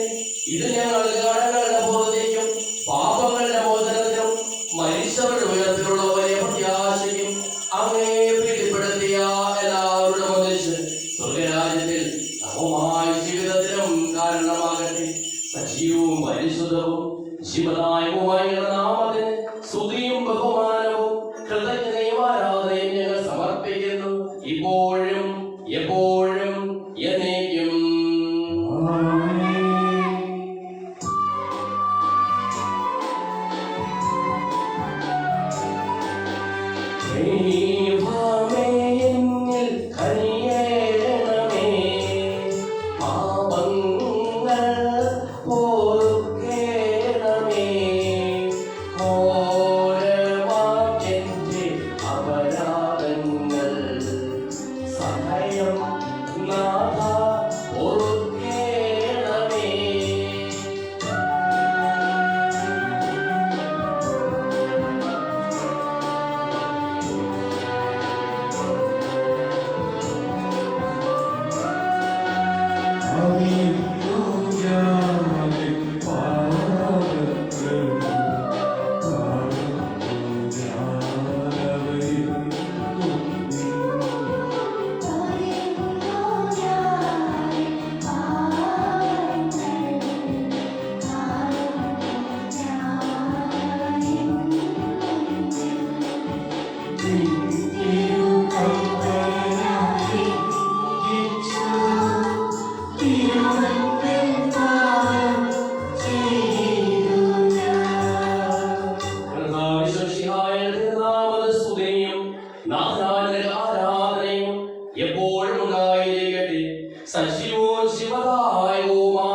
ഇത് ഞങ്ങൾക്ക് കടങ്ങളുടെ ബോധത്തിനും പാപങ്ങളുടെ മോചനത്തിനും മരിച്ചവരുടെ ഉയരത്തിലുള്ള വലിയ പ്രത്യാശയ്ക്കും അങ്ങേ പ്രീതിപ്പെടുത്തിയ എല്ലാവരുടെ ഒന്നിച്ച് സ്വർഗരാജ്യത്തിൽ നവമായ ജീവിതത്തിനും കാരണമാകട്ടെ. സജീവവും പരിശുദ്ധവും ജീവദായകവുമായ നാമത്തിന് സ്തുതിയും ബഹുമാനവും കൃതജ്ഞതയും ആരാധനയും ഞങ്ങൾ സമർപ്പിക്കുന്നു, ഇപ്പോഴും എപ്പോഴും എന്നേക്കും. ദൈവമേ എന്നിൽ കനിയേണമേ, പാപങ്ങൾ പൊറുക്കേണമേ, ഘോരമായെന്റെ അപരാധങ്ങൾ സഹായം നാഥ പൊറുക്കേണമേ. ആരാധനയും എപ്പോഴും ഉണ്ടായിരിക്കട്ടെ. സജീവവും ശിവദായകവുമായ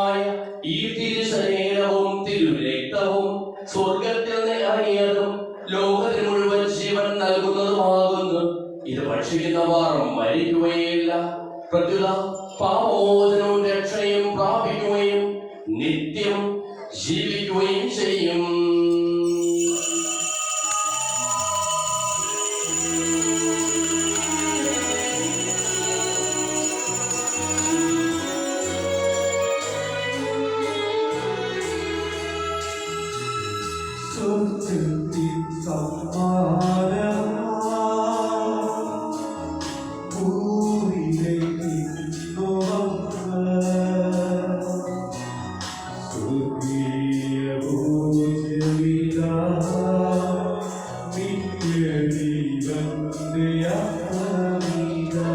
നിത്യം ജീവിക്കുകയും ചെയ്യും. സ്വർഗ്ഗത്തിൽ സമ്മാനമാ ഭൂമിയിലേക്ക് സ്വർഗീയ ഭോജമിതാ നിത്യജീവന്റെ അമൃതാ.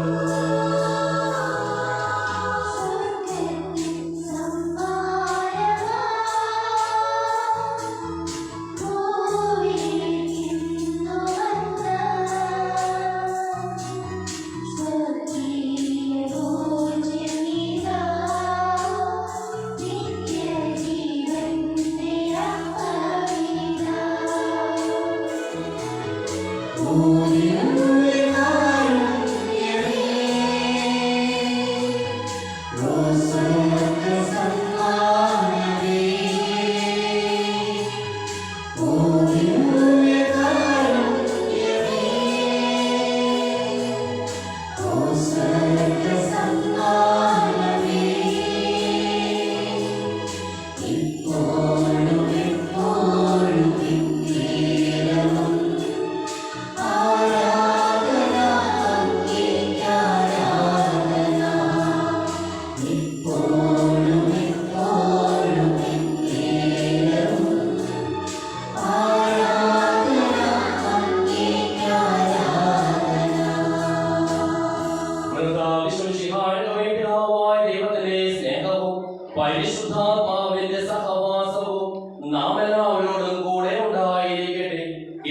പരിശുദ്ധാത്മാവിന്റെ സഹവാസവും നാം എല്ലാവരോടും കൂടെ ഉണ്ടായിരിക്കട്ടെ,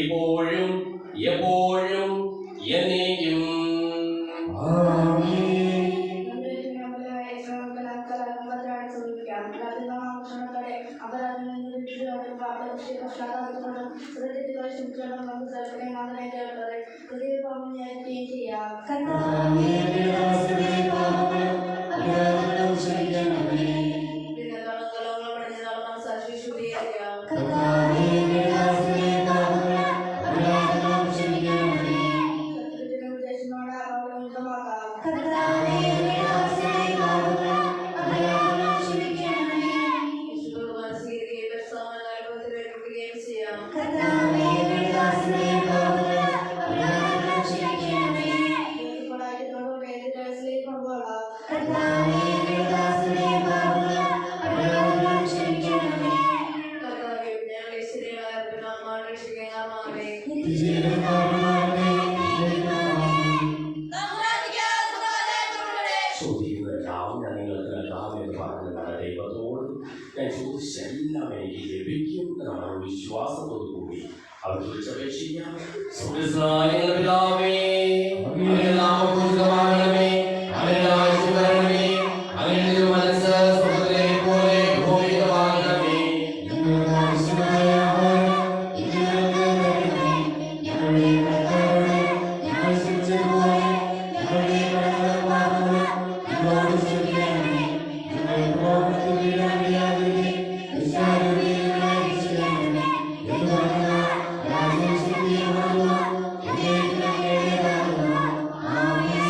ഇപ്പോഴും എപ്പോഴും എന്നേക്കും. ചോദിക്കുന്നതെല്ലാം ഞാൻ നിങ്ങൾക്ക് നൽകാം എന്ന് പറഞ്ഞ ദൈവത്തോട് ഞാൻ ചോദിച്ചെല്ലാം എനിക്ക് ലഭിക്കും എന്നുള്ള വിശ്വാസത്തോടു കൂടി അവർ വിളിച്ചപേക്ഷിക്കാം. പിതാവേ, അങ്ങയുടെ നാമം പൂജിതമാകണമേ, അങ്ങയുടെ രാജ്യം വരണമേ, അങ്ങയുടെ തിരുമനസ്സ് സ്വർഗ്ഗത്തിലെ പോലെ ഭൂമിയിലുമാകണമേ. ഞങ്ങൾക്ക് ആവശ്യമായ ആഹാരം ഇന്ന് ഞങ്ങൾക്ക് തരണമേ. ഞങ്ങളുടെ കടക്കാരോട് ഞങ്ങൾ ക്ഷമിച്ചതുപോലെ ഞങ്ങളുടെ കടങ്ങളും പാപങ്ങളും ഞങ്ങളോട് ക്ഷമിക്കണമേ. ഞങ്ങളെ പ്രലോഭനത്തിൽ വീഴാനിടയാകരുതേ, ദുഷ്ടാരൂപിയിൽ നിന്ന് രക്ഷിക്കണമേ. എന്തുകൊണ്ടെന്നാൽ രാജ്യവും ശക്തിയും മഹത്വവും എന്നേക്കും അങ്ങയുടേതാകുന്നു. ആമേൻ.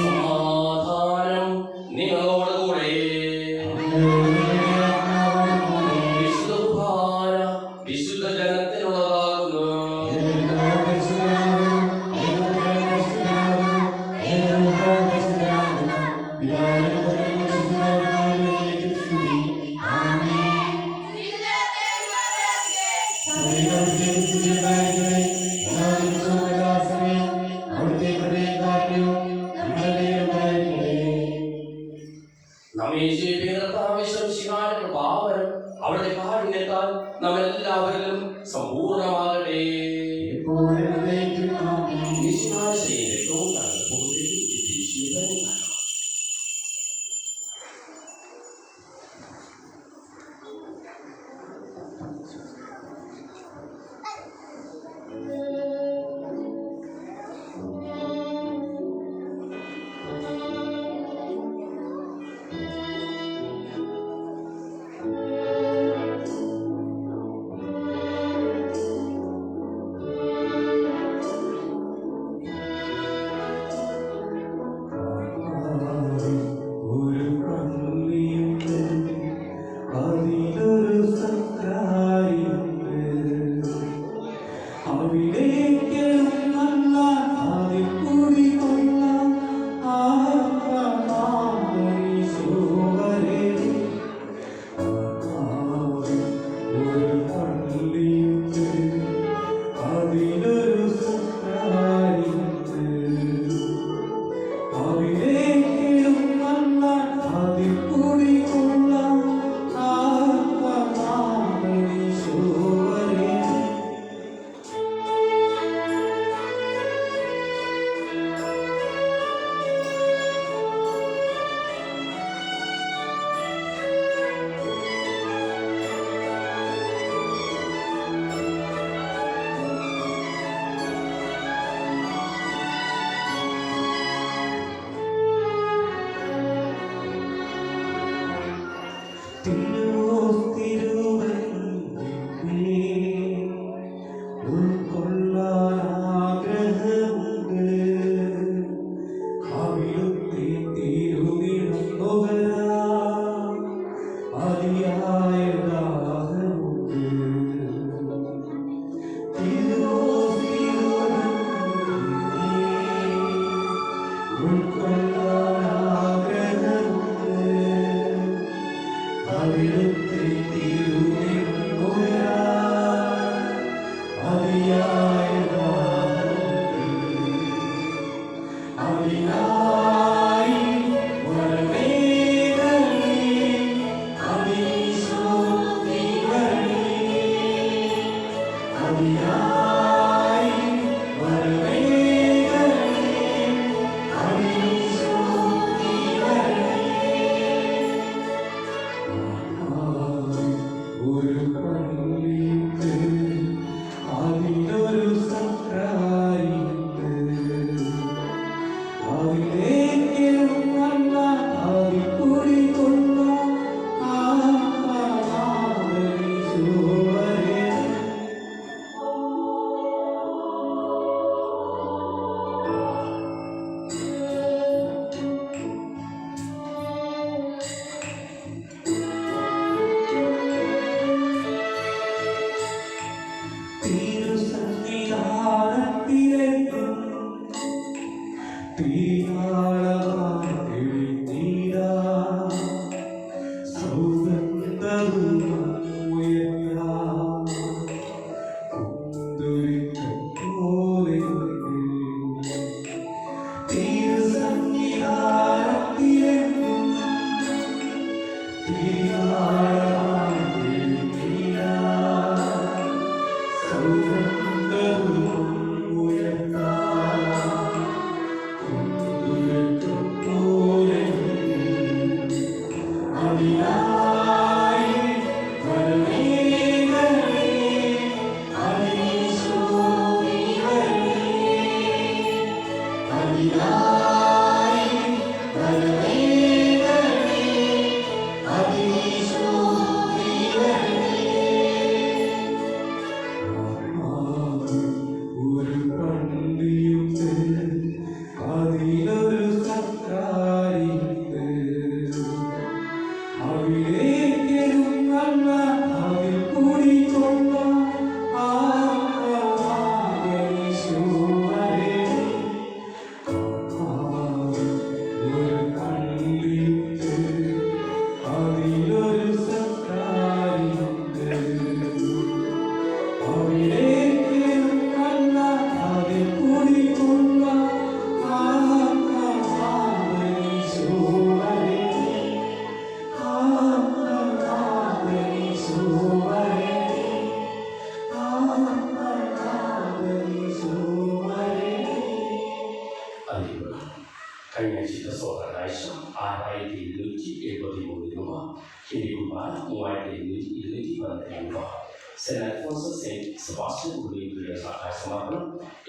സെന്റ് അൽഫോൺസ് സെന്റ് സെബാസ്റ്റ്യൻ കുടിയേറ്റ സഹായസമാപനം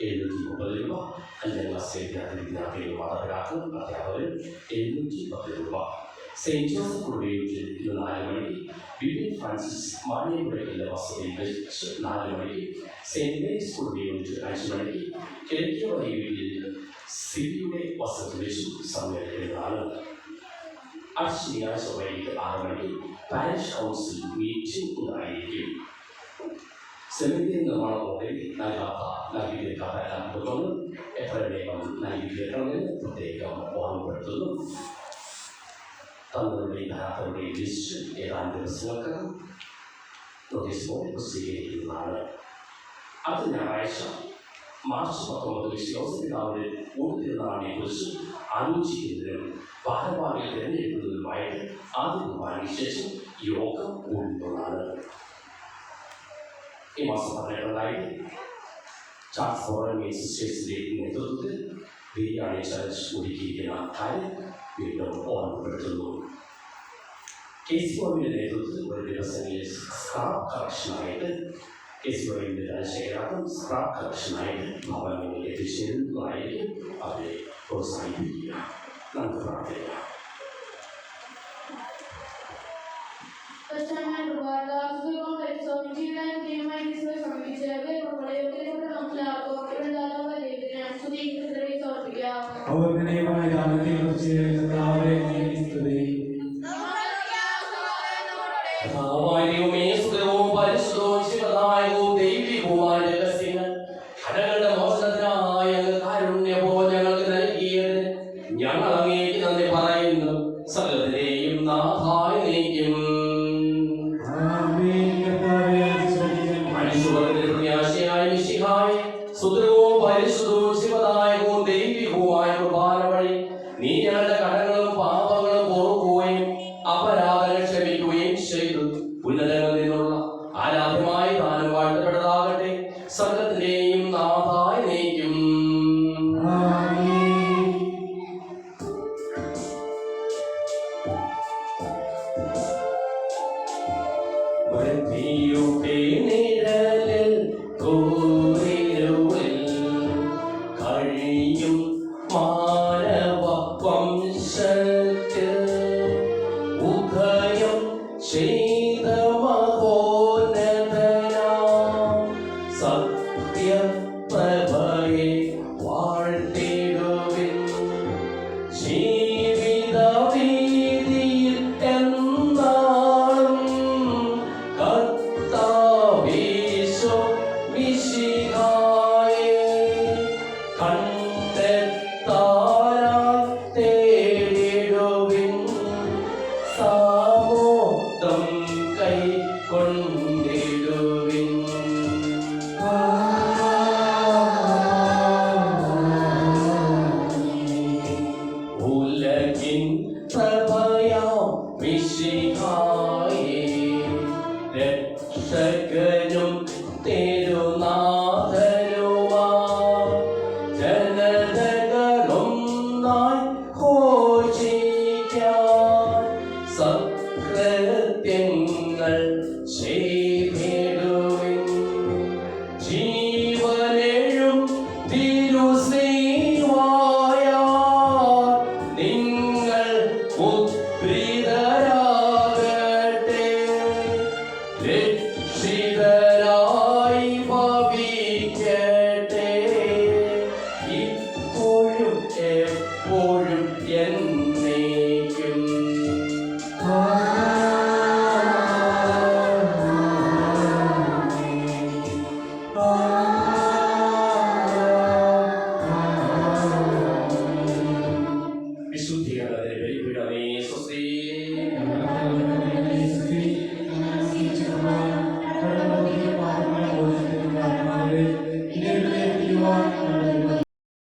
730 രൂപ. 5ാം ക്ലാസ് വിദ്യാർത്ഥികളും മാതാപിതാക്കളും അധ്യാപകരും 710 രൂപ. സെന്റ് ജോസഫ് കുടിയേറ്റ് 4 മണിക്ക്, വിവിയൻ ഫ്രാൻസിസ് മാണിയമ്പുഴയിലെ വസതിയിൽ വെച്ച് 4 മണിക്ക്, സെന്റ് മേരീസ് കുടിയേറ്റ് 5 മണിക്ക്, കിഴക്കേവഴി വീട്ടിൽ സിബിയുടെ വസതി വെച്ചു സമ്മേളിക്കുന്നതാണ്. ശനിയാഴ്ച വൈകിട്ട് 6 മണിക്ക് പാരിഷ് കൗൺസിൽ മീറ്റിംഗ് ഉണ്ടായിരിക്കും. സെമിനാരി നിർമ്മാണത്തോടെ നൽകിയിരിക്കാത്ത എല്ലാ കുടുംബങ്ങളും എത്രയും വേഗം നൽകിയിരിക്കണമെന്ന് പ്രത്യേകം ഓർമ്മപ്പെടുത്തുന്നു. തങ്ങളുടെയും ധാരാളുടെയും ലിസ്റ്റ് ഏതാനും ദിവസങ്ങൾക്കകം നോട്ടീസ് ബോർഡ് പ്രസിദ്ധീകരിക്കുന്നതാണ്. അടുത്ത ഞായറാഴ്ച മാർച്ച് 19 വിശ്വാസപിതാവിന്റെ ഊട്ടുതിരുനാളിനെ കുറിച്ച് ആലോചിക്കുന്നതിനും ഭാരവാഹികളെ തിരഞ്ഞെടുക്കുന്നതിനുമായിട്ട് ആദ്യ കുർബാനയ്ക്ക് ശേഷം യോഗം കൂടുന്നതാണ്. ഈ മാസം 12 ചാർസ് ഫോറൻ സിസ്റ്റേഴ്സിന്റെ നേതൃത്വത്തിൽ ബിരിയാണി ചർച്ച് ഒരുക്കിയിരിക്കുന്ന കാര്യം വീണ്ടും ഓർമ്മപ്പെടുത്തുന്നു. KCOയുടെ നേതൃത്വത്തിൽ ഒരു ദിവസങ്ങളിൽ സ്ക്രാപ്പ് കളക്ഷനായിട്ട് KCOയുടെ രാജശേഖരാർത്ഥം സ്ക്രാപ്പ് കളക്ഷനായിട്ട് ഭവനങ്ങളിൽ എത്തിച്ചേരുന്നതായിരിക്കും. അവരെ പ്രോത്സാഹിപ്പിക്കുക. നമുക്ക് പ്രാർത്ഥിക്കാം. ഞങ്ങൾ അങ്ങേക്ക് നന്ദി പറയുന്നു. സകലത്തിനെയും നാഥായി നീക്കും. മനുഷ്യവർഗത്തിന്റെ പ്രത്യാശയായ മിശിഹായെ സുദൃഢവും പരിശുദ്ധവും ശിവദായകവും ദൈവികവുമായ കുർബാന വഴി നീ ഞങ്ങളുടെ കടങ്ങളും പാപങ്ങളും പൊറുക്കുകയും അപരാധങ്ങൾ ക്ഷമിക്കുകയും ചെയ്തു. ഉന്നതങ്ങളിൽ നിന്നുള്ള ആരാധ്യമായ ദാനം വാഴ്ത്തപ്പെട്ടതാകട്ടെ. സകലത്തിന്റെയും നാഥായി നീക്കും. വൃദ്ധിയുടെ നിഴലിൽ കൂരിരുളിൽ കഴിയും മാനവ വംശത്തിൽ ഉദയം ചെയ്ത മഹോന്നതനാം സത്യപ്രഭയെ വാഴ്ത്തിടുവിൻ. ജീവിത വീതിയിൽ എന്നാളും കർത്താവീശോ മിശിഹായെ കണ്ടെത്താനായി തേടിടുവിൻ. സാമോദം കൈക്കൊണ്ടിടുവിൻ. ഉലകിൻ പ്രഭയാം മിശിഹായെ രക്ഷകനും തിരുനാഥനുമാ ജനതകളൊന്നായി ഘോഷിക്കാൻ സത്കൃത്യങ്ങൾ ചെയ്യും.